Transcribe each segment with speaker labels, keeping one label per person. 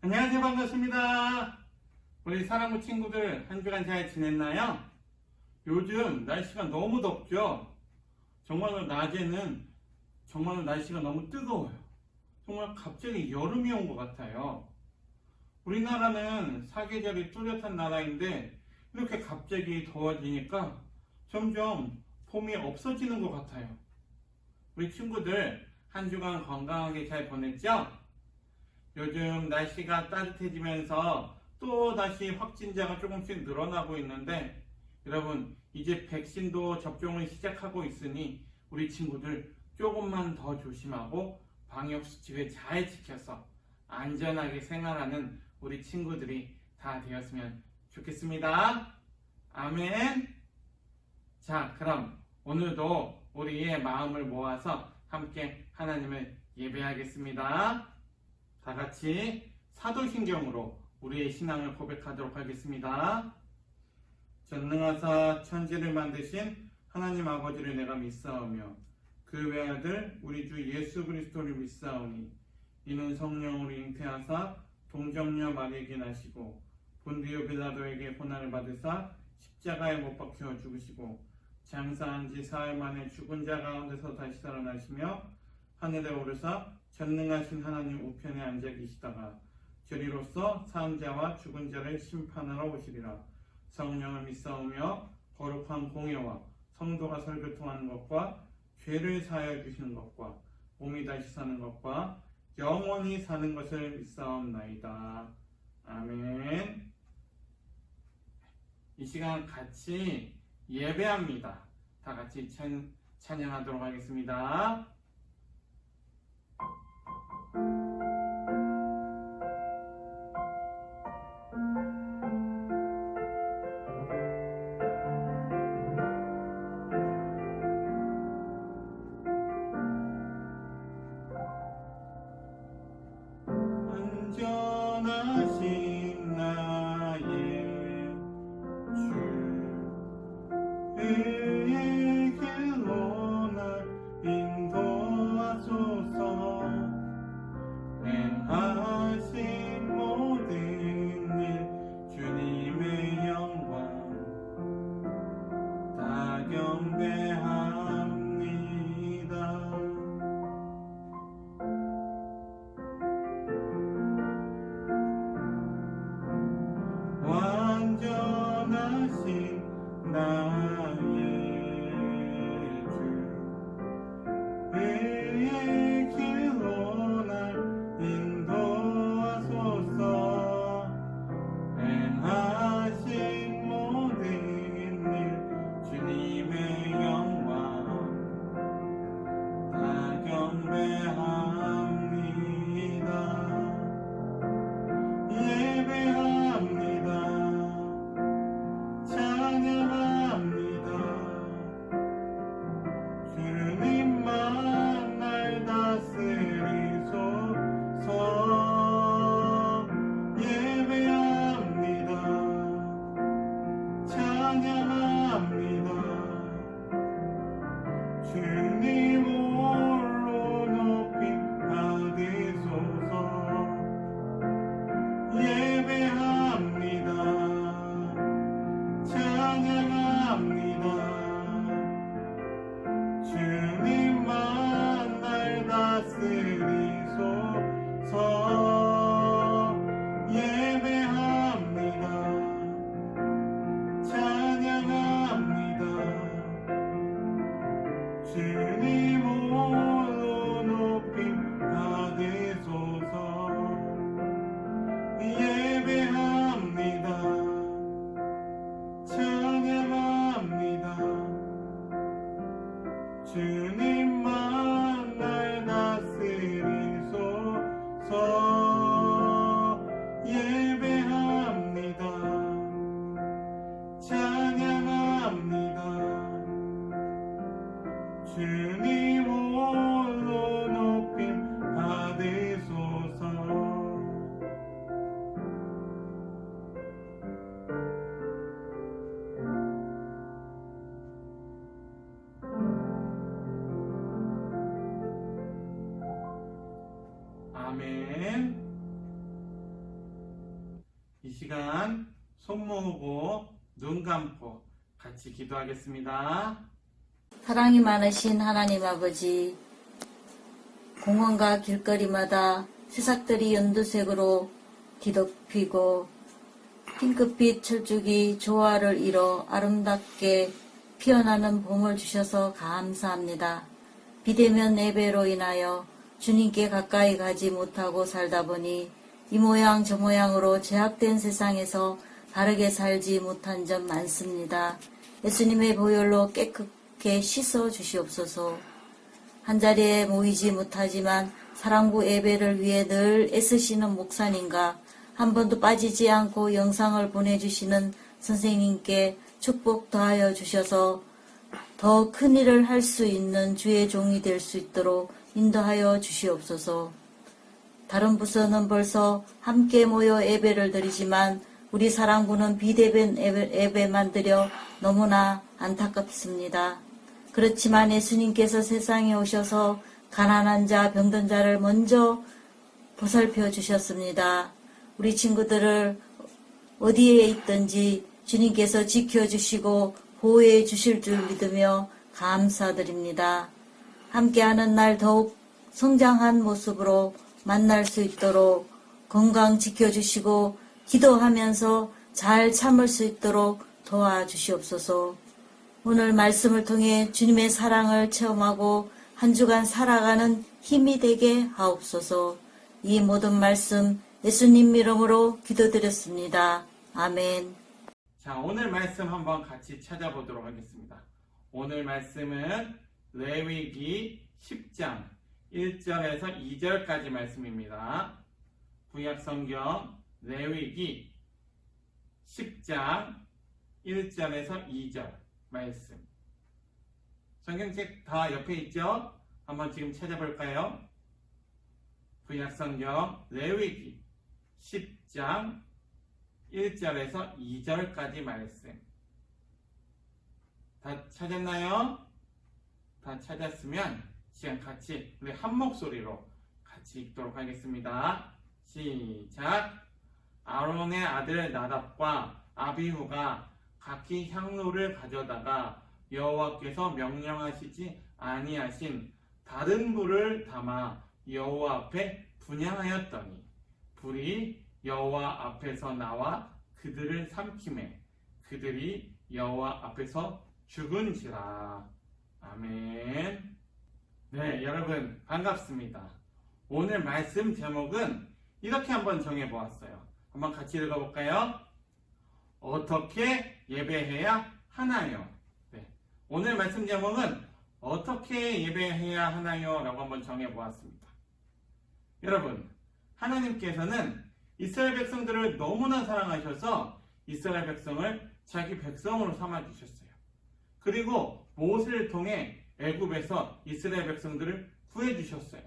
Speaker 1: 안녕하세요. 반갑습니다. 우리 사랑부 친구들 한 주간 잘 지냈나요? 요즘 날씨가 너무 덥죠? 정말로 낮에는 정말로 날씨가 너무 뜨거워요. 정말 갑자기 여름이 온 것 같아요. 우리나라는 사계절이 뚜렷한 나라인데 이렇게 갑자기 더워지니까 점점 봄이 없어지는 것 같아요. 우리 친구들 한 주간 건강하게 잘 보냈죠? 요즘 날씨가 따뜻해지면서 또 다시 확진자가 조금씩 늘어나고 있는데 여러분 이제 백신도 접종을 시작하고 있으니 우리 친구들 조금만 더 조심하고 방역수칙을 잘 지켜서 안전하게 생활하는 우리 친구들이 다 되었으면 좋겠습니다. 아멘. 자, 그럼 오늘도 우리의 마음을 모아서 함께 하나님을 예배하겠습니다. 다 같이 사도신경으로 우리의 신앙을 고백하도록 하겠습니다. 전능하사 천지를 만드신 하나님 아버지를 내가 믿사오며 그 외아들 우리 주 예수 그리스도를 믿사오니 이는 성령으로 잉태하사 동정녀 마리에게 나시고 본디오 빌라도에게 고난을 받으사 십자가에 못 박혀 죽으시고 장사한 지 사흘 만에 죽은 자 가운데서 다시 살아나시며 하늘에 오르사 전능하신 하나님 우편에 앉아 계시다가 저리로서 산 자와 죽은 자를 심판하러 오시리라. 성령을 믿사오며 거룩한 공예와 성도가 설교통하는 것과 죄를 사하여 주시는 것과 몸이 다시 사는 것과 영원히 사는 것을 믿사옵나이다. 아멘. 이 시간 같이 예배합니다. 다 같이 찬양하도록 하겠습니다. 안전하신 나의 주 의의 길로 날 인도하소서. 행하신 모든 일 주님의 영광 다 경배합니다. 완전하신 나의 주 의의 길로 날 인도하소서. 행하신 모든 일 주님의 영광 다 경배합니다. 예배합니다. 찬양합니다. 주님만 날 다스리소서. 예배합니다. 찬양합니다. 주님 홀로 높임 받으소서. 예배합니다. 찬양합니다. 주님만 날 다스리소서. 예배합니다. 찬양합니다. 주님 홀로 높임 받으소서. 예배합니다. 찬양합니다. 주님만 날 다스리소서. 아멘. 이 시간 손 모으고 눈 감고 같이 기도하겠습니다.
Speaker 2: 사랑이 많으신 하나님 아버지, 공원과 길거리마다 새싹들이 연두색으로 뒤덮이고 핑크빛 철쭉이 조화를 이뤄 아름답게 피어나는 봄을 주셔서 감사합니다. 비대면 예배로 인하여 주님께 가까이 가지 못하고 살다 보니 이 모양 저 모양으로 제약된 세상에서 바르게 살지 못한 점 많습니다. 예수님의 보혈로 깨끗게 씻어 주시옵소서. 한자리에 모이지 못하지만 사랑부 예배를 위해 늘 애쓰시는 목사님과 한 번도 빠지지 않고 영상을 보내주시는 선생님께 축복 더하여 주셔서 더 큰 일을 할 수 있는 주의 종이 될 수 있도록 인도하여 주시옵소서. 다른 부서는 벌써 함께 모여 예배를 드리지만 우리 사랑부는 비대면 예배만 드려 너무나 안타깝습니다. 그렇지만 예수님께서 세상에 오셔서 가난한 자, 병든 자를 먼저 보살펴 주셨습니다. 우리 친구들을 어디에 있든지 주님께서 지켜주시고 보호해 주실 줄 믿으며 감사드립니다. 함께하는 날 더욱 성장한 모습으로 만날 수 있도록 건강 지켜주시고 기도하면서 잘 참을 수 있도록 도와주시옵소서. 오늘 말씀을 통해 주님의 사랑을 체험하고 한 주간 살아가는 힘이 되게 하옵소서. 이 모든 말씀 예수님 이름으로 기도드렸습니다. 아멘.
Speaker 1: 자, 오늘 말씀 한번 같이 찾아보도록 하겠습니다. 오늘 말씀은 레위기 10장 1절에서 2절까지 말씀입니다. 구약성경 레위기 10장 1절에서 2절 말씀. 성경책 다 옆에 있죠? 한번 지금 찾아볼까요? 구약성경 레위기 10장 1절에서 2절까지 말씀. 다 찾았나요? 다 찾았으면 지금 같이 우리 한 목소리로 같이 읽도록 하겠습니다. 시작. 아론의 아들 나답과 아비후가 각기 향로를 가져다가 여호와께서 명령하시지 아니하신 다른 불을 담아 여호와 앞에 분향하였더니 불이 여호와 앞에서 나와 그들을 삼키매 그들이 여호와 앞에서 죽은지라. 아멘. 네, 여러분 반갑습니다. 오늘 말씀 제목은 이렇게 한번 정해보았어요. 한번 같이 읽어볼까요? 어떻게 예배해야 하나요? 네, 오늘 말씀 제목은 어떻게 예배해야 하나요? 라고 한번 정해보았습니다. 여러분, 하나님께서는 이스라엘 백성들을 너무나 사랑하셔서 이스라엘 백성을 자기 백성으로 삼아주셨어요. 그리고 모세를 통해 애굽에서 이스라엘 백성들을 구해주셨어요.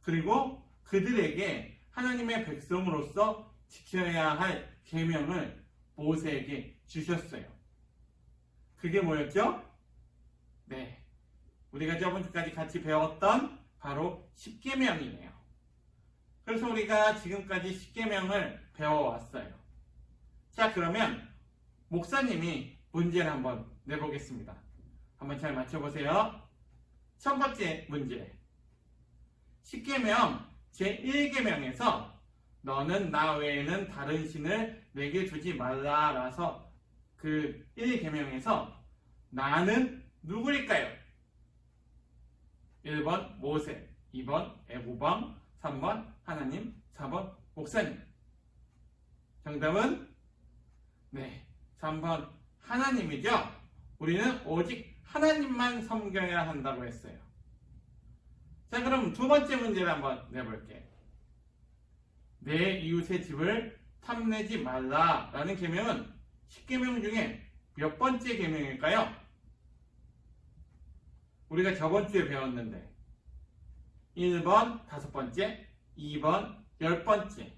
Speaker 1: 그리고 그들에게 하나님의 백성으로서 지켜야 할 계명을 모세에게 주셨어요. 그게 뭐였죠? 네, 우리가 저번 주까지 같이 배웠던 바로 십계명이에요. 그래서 우리가 지금까지 십계명을 배워왔어요. 자, 그러면 목사님이 문제를 한번 내보겠습니다. 한번 잘 맞춰보세요. 첫 번째 문제. 십계명 제1계명에서 너는 나 외에는 다른 신을 내게 두지 말라라서 그 1계명에서 나는 누구일까요? 1번 모세, 2번 애굽왕, 3번 하나님, 4번 목사님. 정답은 네, 3번 하나님이죠. 우리는 오직 하나님만 섬겨야 한다고 했어요. 자, 그럼 두 번째 문제를 한번 내볼게요. 내 이웃의 집을 탐내지 말라라는 계명은 10계명 중에 몇 번째 계명일까요? 우리가 저번 주에 배웠는데 1번 5번째, 2번 10번째,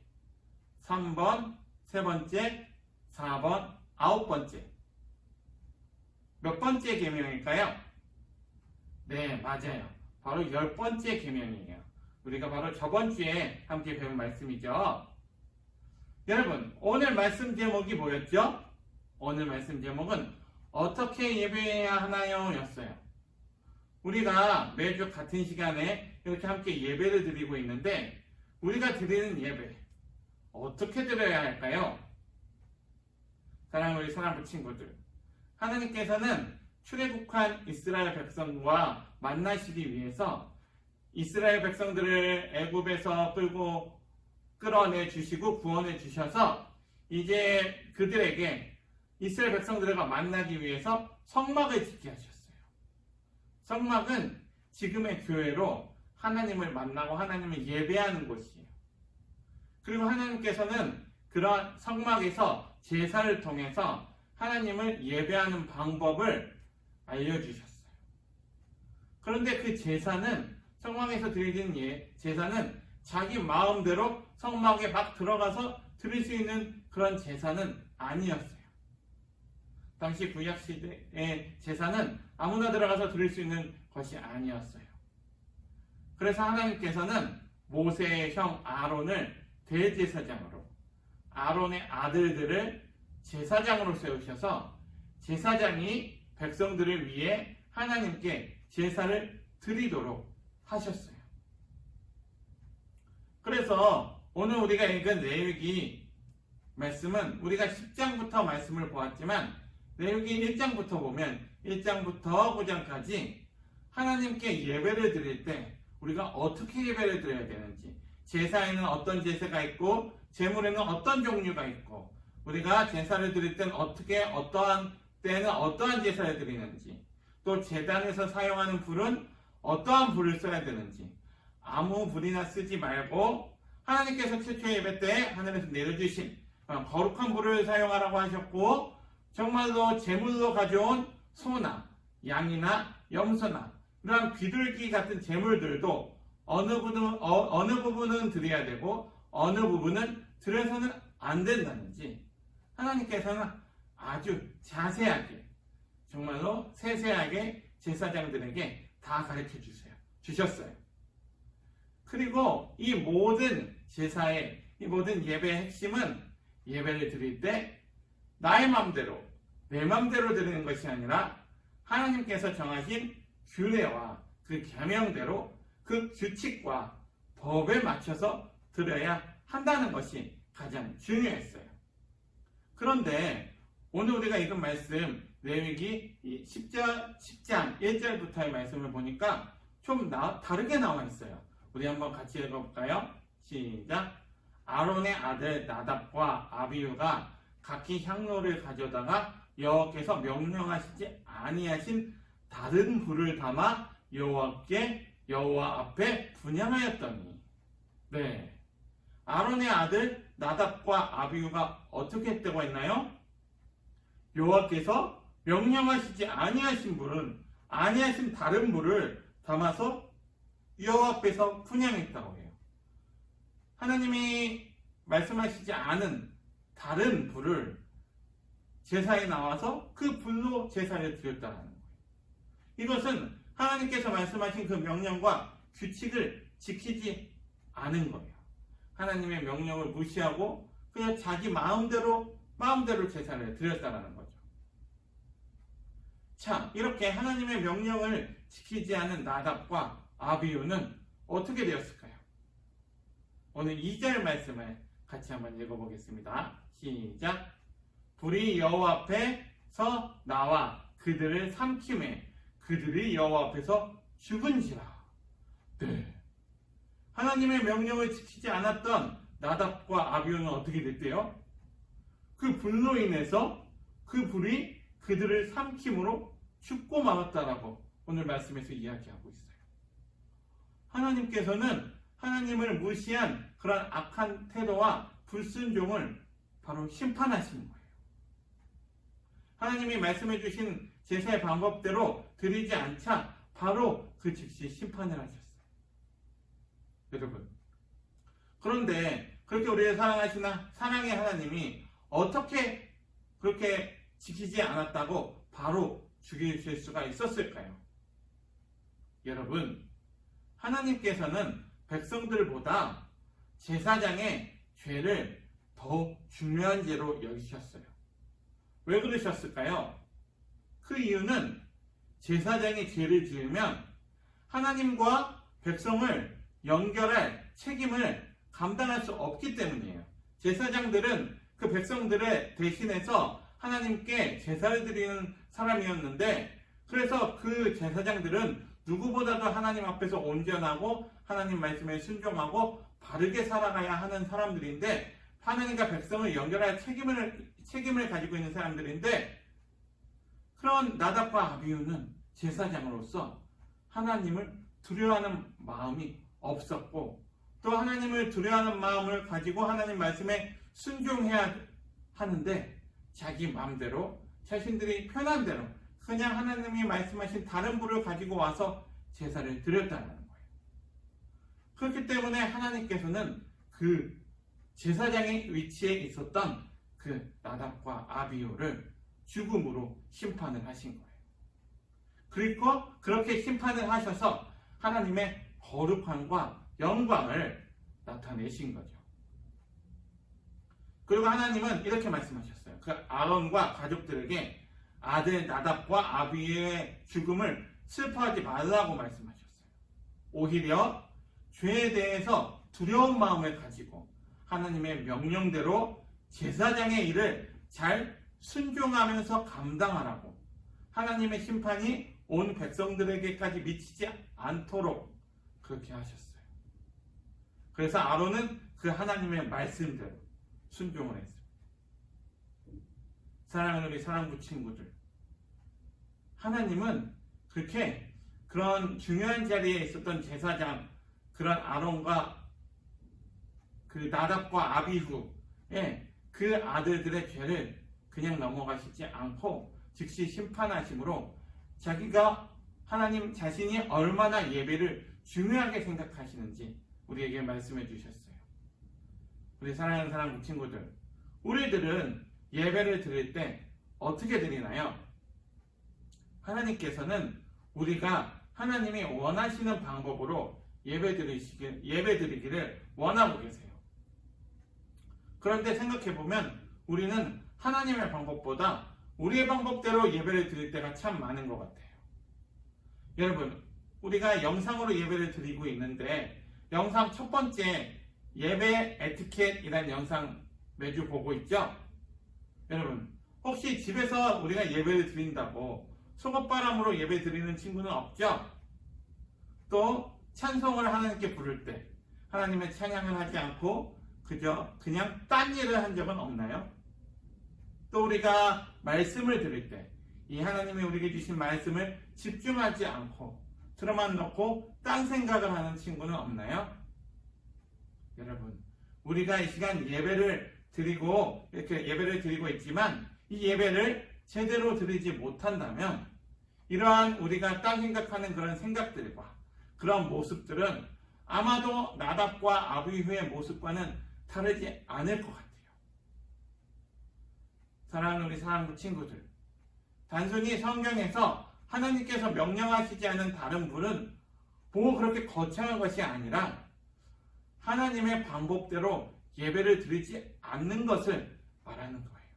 Speaker 1: 3번 3번째, 4번 9번째. 몇 번째 계명일까요? 네, 맞아요. 바로 10번째 계명이에요. 우리가 바로 저번 주에 함께 배운 말씀이죠. 여러분, 오늘 말씀 제목이 뭐였죠? 오늘 말씀 제목은 어떻게 예배해야 하나요? 였어요. 우리가 매주 같은 시간에 이렇게 함께 예배를 드리고 있는데 우리가 드리는 예배 어떻게 드려야 할까요? 사랑하는 우리 사랑부 친구들, 하나님께서는 출애굽한 이스라엘 백성과 만나시기 위해서 이스라엘 백성들을 애굽에서 끌어내 주시고 구원해 주셔서 이제 그들에게 이스라엘 백성들과 만나기 위해서 성막을 짓게 하셨어요. 성막은 지금의 교회로 하나님을 만나고 하나님을 예배하는 곳이에요. 그리고 하나님께서는 그런 성막에서 제사를 통해서 하나님을 예배하는 방법을 알려주셨어요. 그런데 그 제사는 성막에서 드리는 제사는 자기 마음대로 성막에 막 들어가서 드릴 수 있는 그런 제사는 아니었어요. 당시 구약시대의 제사는 아무나 들어가서 드릴 수 있는 것이 아니었어요. 그래서 하나님께서는 모세의 형 아론을 대제사장으로, 아론의 아들들을 제사장으로 세우셔서 제사장이 백성들을 위해 하나님께 제사를 드리도록 하셨어요. 그래서 오늘 우리가 읽은 레위기 말씀은 우리가 10장부터 말씀을 보았지만 레위기 1장부터 보면 1장부터 9장까지 하나님께 예배를 드릴 때 우리가 어떻게 예배를 드려야 되는지, 제사에는 어떤 제사가 있고 제물에는 어떤 종류가 있고 우리가 제사를 드릴 때는 어떠한 때는 어떠한 제사를 드리는지, 또 제단에서 사용하는 불은 어떠한 불을 써야 되는지, 아무 불이나 쓰지 말고 하나님께서 최초의 예배 때 하늘에서 내려주신 거룩한 불을 사용하라고 하셨고, 정말로 제물로 가져온 소나 양이나 염소나 이러한 비둘기 같은 제물들도 어느 부분은 드려야 되고 어느 부분은 드려서는 안 된다는지 하나님께서는 아주 자세하게, 정말로 세세하게 제사장들에게 다 가르쳐 주셨어요. 그리고 이 모든 제사의, 이 모든 예배의 핵심은 예배를 드릴 때 나의 맘대로, 내 맘대로 드리는 것이 아니라 하나님께서 정하신 규례와 그 계명대로 그 규칙과 법에 맞춰서 드려야 한다는 것이 가장 중요했어요. 그런데 오늘 우리가 읽은 말씀 레위기 10장 1절부터의 말씀을 보니까 좀 다르게 나와 있어요. 우리 한번 같이 읽어볼까요? 시작. 아론의 아들 나답과 아비후가 각기 향로를 가져다가 여호와께서 명령하시지 아니하신 다른 불을 담아 여호와 앞에 분향하였더니, 네, 아론의 아들 나답과 아비후가 어떻게 했다고 했나요? 여호와께서 명령하시지 아니하신 다른 불을 담아서 여호와 앞에서 분향했다고 해요. 하나님이 말씀하시지 않은 다른 불을 제사에 나와서 그 불로 제사를 드렸다는 거예요. 이것은 하나님께서 말씀하신 그 명령과 규칙을 지키지 않은 거예요. 하나님의 명령을 무시하고 그냥 자기 마음대로 제사를 드렸다는 거죠. 자, 이렇게 하나님의 명령을 지키지 않은 나답과 아비후는 어떻게 되었을까요? 오늘 2절 말씀을 같이 한번 읽어보겠습니다. 시작. 불이 여호와 앞에서 나와 그들을 삼키매 그들이 여호와 앞에서 죽은지라. 네. 하나님의 명령을 지키지 않았던 나답과 아비후는 어떻게 됐대요? 그 불로 인해서 그 불이 그들을 삼킴으로 죽고 말았다라고 오늘 말씀에서 이야기하고 있어요. 하나님께서는 하나님을 무시한 그런 악한 태도와 불순종을 바로 심판하시는 거예요. 하나님이 말씀해 주신 제사의 방법대로 드리지 않자 바로 그 즉시 심판을 하셨어요. 여러분, 그런데 그렇게 우리를 사랑의 하나님이 어떻게 그렇게 지키지 않았다고 바로 죽이실 수가 있었을까요? 여러분, 하나님께서는 백성들보다 제사장의 죄를 더 중요한 죄로 여기셨어요. 왜 그러셨을까요? 그 이유는 제사장이 죄를 지으면 하나님과 백성을 연결할 책임을 감당할 수 없기 때문이에요. 제사장들은 그 백성들의 대신해서 하나님께 제사를 드리는 사람이었는데, 그래서 그 제사장들은 누구보다도 하나님 앞에서 온전하고 하나님 말씀에 순종하고 바르게 살아가야 하는 사람들인데, 하나님과 백성을 연결할 책임을 가지고 있는 사람들인데, 그런 나답과 아비후는 제사장으로서 하나님을 두려워하는 마음이 없었고, 또 하나님을 두려워하는 마음을 가지고 하나님 말씀에 순종해야 하는데, 자기 마음대로 자신들이 편한 대로 그냥 하나님이 말씀하신 다른 불을 가지고 와서 제사를 드렸다는 거예요. 그렇기 때문에 하나님께서는 그 제사장의 위치에 있었던 그 나답과 아비후를 죽음으로 심판을 하신 거예요. 그리고 그렇게 심판을 하셔서 하나님의 거룩함과 영광을 나타내신 거죠. 그리고 하나님은 이렇게 말씀하셨어요. 그 아론과 가족들에게 아들 나답과 아비후의 죽음을 슬퍼하지 말라고 말씀하셨어요. 오히려 죄에 대해서 두려운 마음을 가지고 하나님의 명령대로 제사장의 일을 잘 순종하면서 감당하라고, 하나님의 심판이 온 백성들에게까지 미치지 않도록 그렇게 하셨어요. 그래서 아론은 그 하나님의 말씀대로 순종을 했습니다. 사랑하는 우리 사랑부 친구들, 하나님은 그렇게 그런 중요한 자리에 있었던 제사장, 그런 아론과 그 나답과 아비후의 그 아들들의 죄를 그냥 넘어가시지 않고 즉시 심판하심으로 자기가 하나님 자신이 얼마나 예배를 중요하게 생각하시는지 우리에게 말씀해 주셨어요. 우리 사랑하는 사랑부 친구들, 우리들은 예배를 드릴 때 어떻게 드리나요? 하나님께서는 우리가 하나님이 원하시는 방법으로 예배 드리기를 원하고 계세요. 그런데 생각해보면 우리는 하나님의 방법보다 우리의 방법대로 예배를 드릴 때가 참 많은 것 같아요. 여러분, 우리가 영상으로 예배를 드리고 있는데 영상 첫 번째 예배 에티켓이라는 영상 매주 보고 있죠? 여러분, 혹시 집에서 우리가 예배를 드린다고 속옷바람으로 예배 드리는 친구는 없죠? 또 찬송을 하나님께 부를 때 하나님의 찬양을 하지 않고 그냥 딴 일을 한 적은 없나요? 또 우리가 말씀을 들을 때 이 하나님이 우리에게 주신 말씀을 집중하지 않고 틀어만 놓고 딴 생각을 하는 친구는 없나요? 여러분, 우리가 이 시간 예배를 드리고 이렇게 예배를 드리고 있지만 이 예배를 제대로 드리지 못한다면 이러한 우리가 딴 생각하는 그런 생각들과 그런 모습들은 아마도 나답과 아비후의 모습과는 다르지 않을 것 같아요. 사랑하는 우리 사랑부 친구들, 단순히 성경에서 하나님께서 명령하시지 않은 다른 불은 뭐 그렇게 거창한 것이 아니라 하나님의 방법대로 예배를 드리지 않는 것을 말하는 거예요.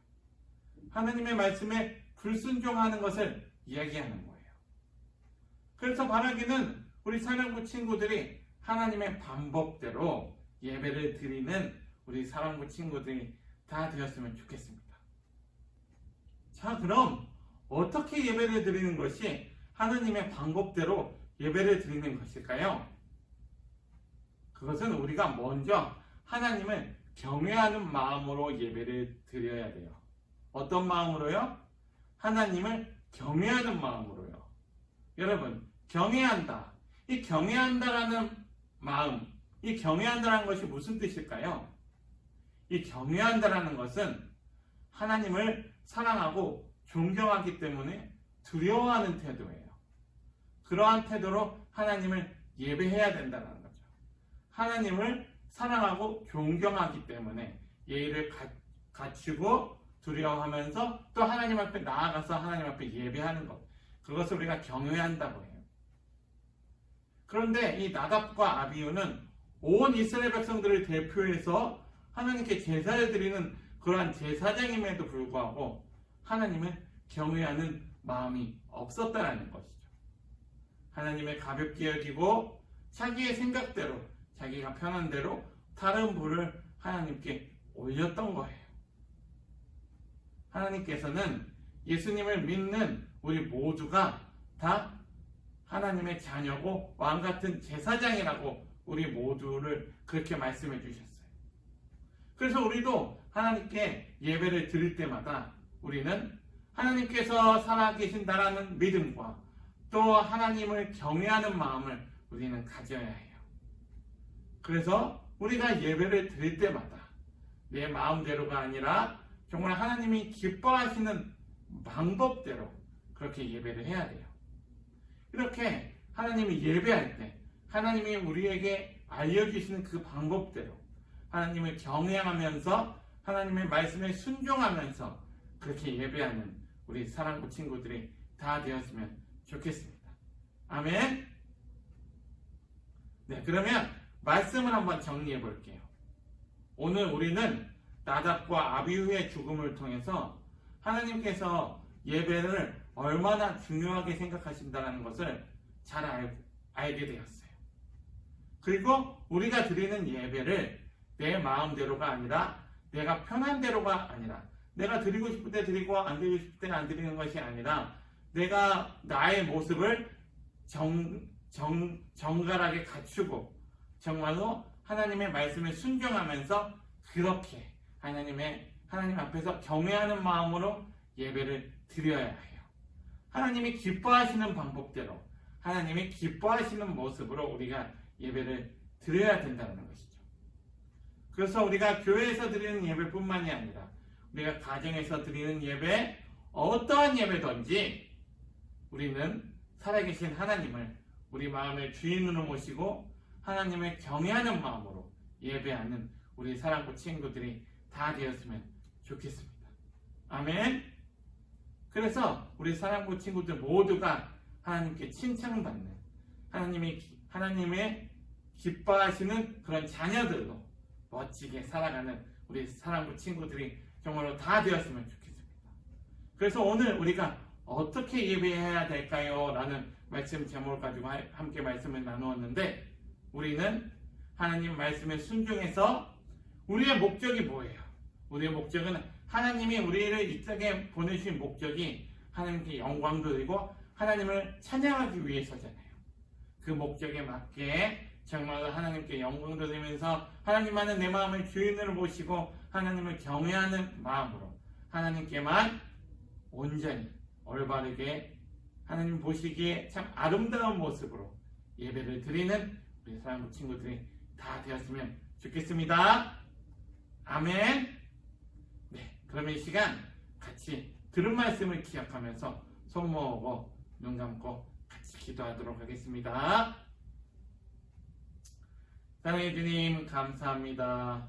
Speaker 1: 하나님의 말씀에 불순종하는 것을 이야기하는 거예요. 그래서 바라기는 우리 사랑부 친구들이 하나님의 방법대로 예배를 드리는 우리 사랑부 친구들이 다 되었으면 좋겠습니다. 자, 그럼 어떻게 예배를 드리는 것이 하나님의 방법대로 예배를 드리는 것일까요? 그것은 우리가 먼저 하나님을 경외하는 마음으로 예배를 드려야 돼요. 어떤 마음으로요? 하나님을 경외하는 마음으로요. 여러분, 경외한다. 이 경외한다라는 마음, 이 경외한다라는 것이 무슨 뜻일까요? 이 경외한다라는 것은 하나님을 사랑하고 존경하기 때문에 두려워하는 태도예요. 그러한 태도로 하나님을 예배해야 된다는 거죠. 하나님을 사랑하고 존경하기 때문에 예의를 갖추고 두려워하면서 또 하나님 앞에 나아가서 하나님 앞에 예배하는 것, 그것을 우리가 경외한다고 해요. 그런데 이 나답과 아비후는 온 이스라엘 백성들을 대표해서 하나님께 제사를 드리는 그러한 제사장임에도 불구하고 하나님을 경외하는 마음이 없었다라는 것이죠. 하나님을 가볍게 여기고 자기의 생각대로, 자기가 편한 대로 다른 부를 하나님께 올렸던 거예요. 하나님께서는 예수님을 믿는 우리 모두가 다 하나님의 자녀고 왕같은 제사장이라고 우리 모두를 그렇게 말씀해 주셨어요. 그래서 우리도 하나님께 예배를 드릴 때마다 우리는 하나님께서 살아계신다라는 믿음과 또 하나님을 경외하는 마음을 우리는 가져야 해요. 그래서 우리가 예배를 드릴 때마다 내 마음대로가 아니라 정말 하나님이 기뻐하시는 방법대로 그렇게 예배를 해야 돼요. 이렇게 하나님이 예배할 때 하나님이 우리에게 알려주시는 그 방법대로 하나님을 경외하면서 하나님의 말씀에 순종하면서 그렇게 예배하는 우리 사랑구 친구들이 다 되었으면 좋겠습니다. 아멘. 네, 그러면 말씀을 한번 정리해 볼게요. 오늘 우리는 나답과 아비후의 죽음을 통해서 하나님께서 예배를 얼마나 중요하게 생각하신다는 것을 잘 알게 되었어요. 그리고 우리가 드리는 예배를 내 마음대로가 아니라 내가 편한 대로가 아니라 내가 드리고 싶을 때 드리고 안 드리고 싶을 때 안 드리는 것이 아니라 내가 나의 모습을 정갈하게 갖추고 정말로 하나님의 말씀에 순종하면서 그렇게 하나님 앞에서 경외하는 마음으로 예배를 드려야 해요. 하나님이 기뻐하시는 방법대로 하나님이 기뻐하시는 모습으로 우리가 예배를 드려야 된다는 것이죠. 그래서 우리가 교회에서 드리는 예배뿐만이 아니라 우리가 가정에서 드리는 예배, 어떠한 예배든지 우리는 살아계신 하나님을 우리 마음의 주인으로 모시고 하나님을 경외하는 마음으로 예배하는 우리 사랑구 친구들이 다 되었으면 좋겠습니다. 아멘. 그래서 우리 사랑구 친구들 모두가 하나님께 칭찬받는 하나님의 기뻐하시는 그런 자녀들로 멋지게 살아가는 우리 사랑구 친구들이 정말로 다 되었으면 좋겠습니다. 그래서 오늘 우리가 어떻게 예배해야 될까요? 라는 말씀 제목을 가지고 함께 말씀을 나누었는데 우리는 하나님 말씀에 순종해서 우리의 목적이 뭐예요? 우리의 목적은 하나님이 우리를 이 땅에 보내신 목적이 하나님께 영광 돌리고 하나님을 찬양하기 위해서잖아요. 그 목적에 맞게 정말로 하나님께 영광 돌리면서 하나님만은 내 마음을 주인으로 모시고 하나님을 경외하는 마음으로 하나님께만 온전히 올바르게 하나님 보시기에 참 아름다운 모습으로 예배를 드리는 우리 사랑구 친구들이 다 되었으면 좋겠습니다. 아멘. 네, 그러면 이 시간 같이 들은 말씀을 기억하면서 손 모으고 눈 감고 같이 기도하도록 하겠습니다. 사랑해 주님 감사합니다.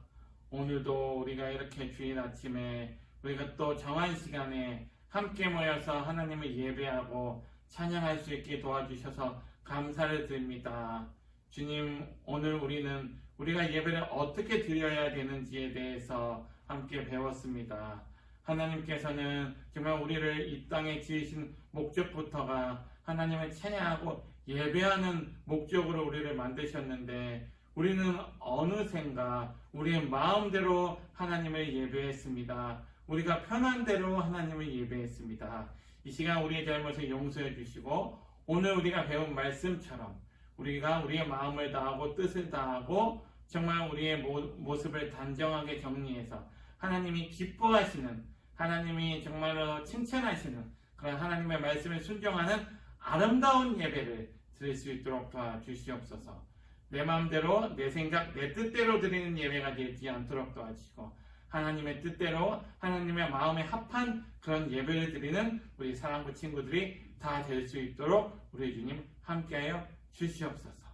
Speaker 1: 오늘도 우리가 이렇게 주일 아침에 우리가 또 정한 시간에 함께 모여서 하나님을 예배하고 찬양할 수 있게 도와주셔서 감사를 드립니다. 주님, 오늘 우리는 우리가 예배를 어떻게 드려야 되는지에 대해서 함께 배웠습니다. 하나님께서는 정말 우리를 이 땅에 지으신 목적부터가 하나님을 찬양하고 예배하는 목적으로 우리를 만드셨는데 우리는 어느샌가 우리의 마음대로 하나님을 예배했습니다. 우리가 편한 대로 하나님을 예배했습니다. 이 시간 우리의 잘못을 용서해 주시고 오늘 우리가 배운 말씀처럼 우리가 우리의 마음을 다하고 뜻을 다하고 정말 우리의 모습을 단정하게 정리해서 하나님이 기뻐하시는 하나님이 정말로 칭찬하시는 그런 하나님의 말씀에 순종하는 아름다운 예배를 드릴 수 있도록 도와주시옵소서. 내 마음대로 내 생각 내 뜻대로 드리는 예배가 되지 않도록 도와주시고 하나님의 뜻대로 하나님의 마음에 합한 그런 예배를 드리는 우리 사랑구 친구들이 다 될 수 있도록 우리 주님 함께하여 주시옵소서.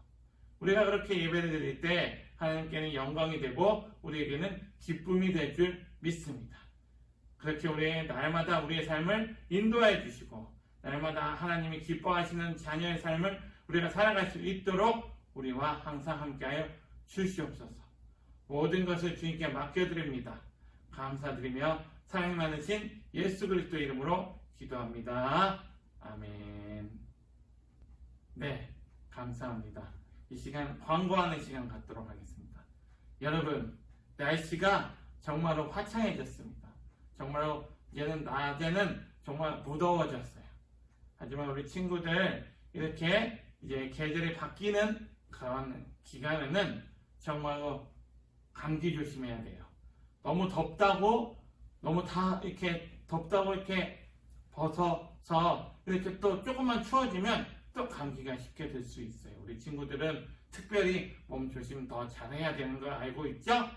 Speaker 1: 우리가 그렇게 예배를 드릴 때 하나님께는 영광이 되고 우리에게는 기쁨이 될 줄 믿습니다. 그렇게 우리의 날마다 우리의 삶을 인도해 주시고 날마다 하나님이 기뻐하시는 자녀의 삶을 우리가 살아갈 수 있도록 우리와 항상 함께하여 주시옵소서. 모든 것을 주님께 맡겨드립니다. 감사드리며 사랑이 많으신 예수 그리스도 이름으로 기도합니다. 아멘. 네, 감사합니다. 이 시간 광고하는 시간 갖도록 하겠습니다. 여러분, 날씨가 정말로 화창해졌습니다. 정말로 이제는 낮에는 정말 무더워졌어요. 하지만 우리 친구들 이렇게 이제 계절이 바뀌는 그런 기간에는 정말로 감기 조심해야 돼요. 너무 덥다고 너무 다 이렇게 덥다고 이렇게 벗어서 이렇게 또 조금만 추워지면 또 감기가 쉽게 될 수 있어요. 우리 친구들은 특별히 몸 조심 더 잘해야 되는 걸 알고 있죠?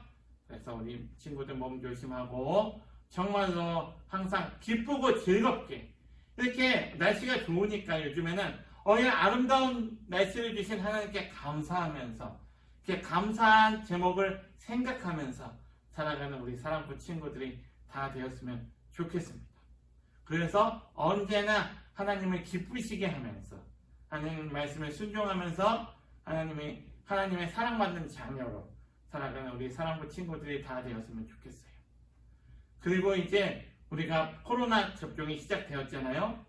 Speaker 1: 그래서 우리 친구들 몸 조심하고 정말로 항상 기쁘고 즐겁게 이렇게 날씨가 좋으니까 요즘에는 이 아름다운 날씨를 주신 하나님께 감사하면서 이렇게 감사한 제목을 생각하면서 살아가는 우리 사랑부 친구들이 다 되었으면 좋겠습니다. 그래서 언제나 하나님을 기쁘시게 하면서 하나님 말씀에 순종하면서 하나님의 사랑받는 자녀로 살아가는 우리 사랑부 친구들이 다 되었으면 좋겠어요. 그리고 이제 우리가 코로나 접종이 시작되었잖아요.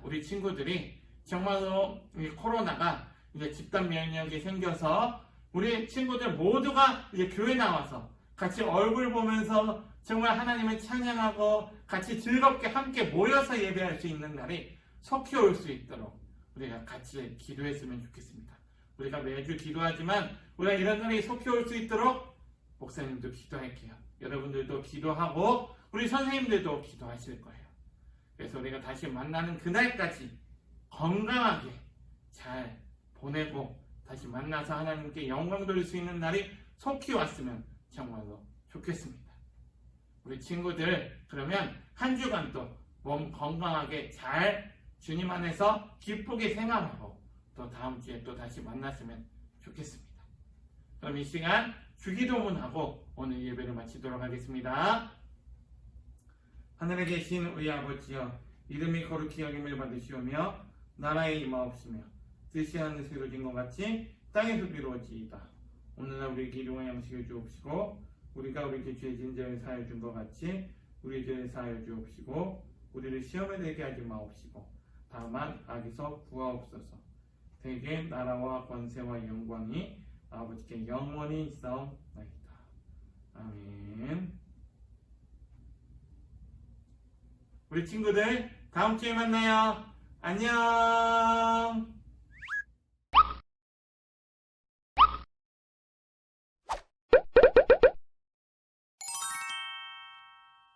Speaker 1: 우리 친구들이 정말로 이 코로나가 이제 집단 면역이 생겨서 우리 친구들 모두가 이제 교회 나와서 같이 얼굴 보면서 정말 하나님을 찬양하고 같이 즐겁게 함께 모여서 예배할 수 있는 날이 속히 올 수 있도록 우리가 같이 기도했으면 좋겠습니다. 우리가 매주 기도하지만 우리가 이런 날이 속히 올 수 있도록 목사님도 기도할게요. 여러분들도 기도하고 우리 선생님들도 기도하실 거예요. 그래서 우리가 다시 만나는 그날까지 건강하게 잘 보내고 다시 만나서 하나님께 영광 돌릴 수 있는 날이 속히 왔으면 정말로 좋겠습니다. 우리 친구들 그러면 한 주간도 몸 건강하게 잘 주님 안에서 기쁘게 생활하고 또 다음 주에 또 다시 만났으면 좋겠습니다. 그럼 이 시간 주기도문하고 오늘 예배를 마치도록 하겠습니다. 하늘에 계신 우리 아버지여, 이름이 거룩히 여김을 받으시오며 나라의 임하옵시며 뜻이 하늘에서 이루어진 것 같이 땅에서도 이루어지이다. 오늘날 우리에게 일용할 양식을 주옵시고 우리가 우리에게 죄 지은 자를 사하여 준 것 같이 우리 죄를 사하여 주옵시고 우리를 시험에 들게 하지 마옵시고 다만 악에서 구하옵소서. 대개 나라와 권세와 영광이 아버지께 영원히 있사옵나이다. 아멘. 우리 친구들 다음 주에 만나요. 안녕.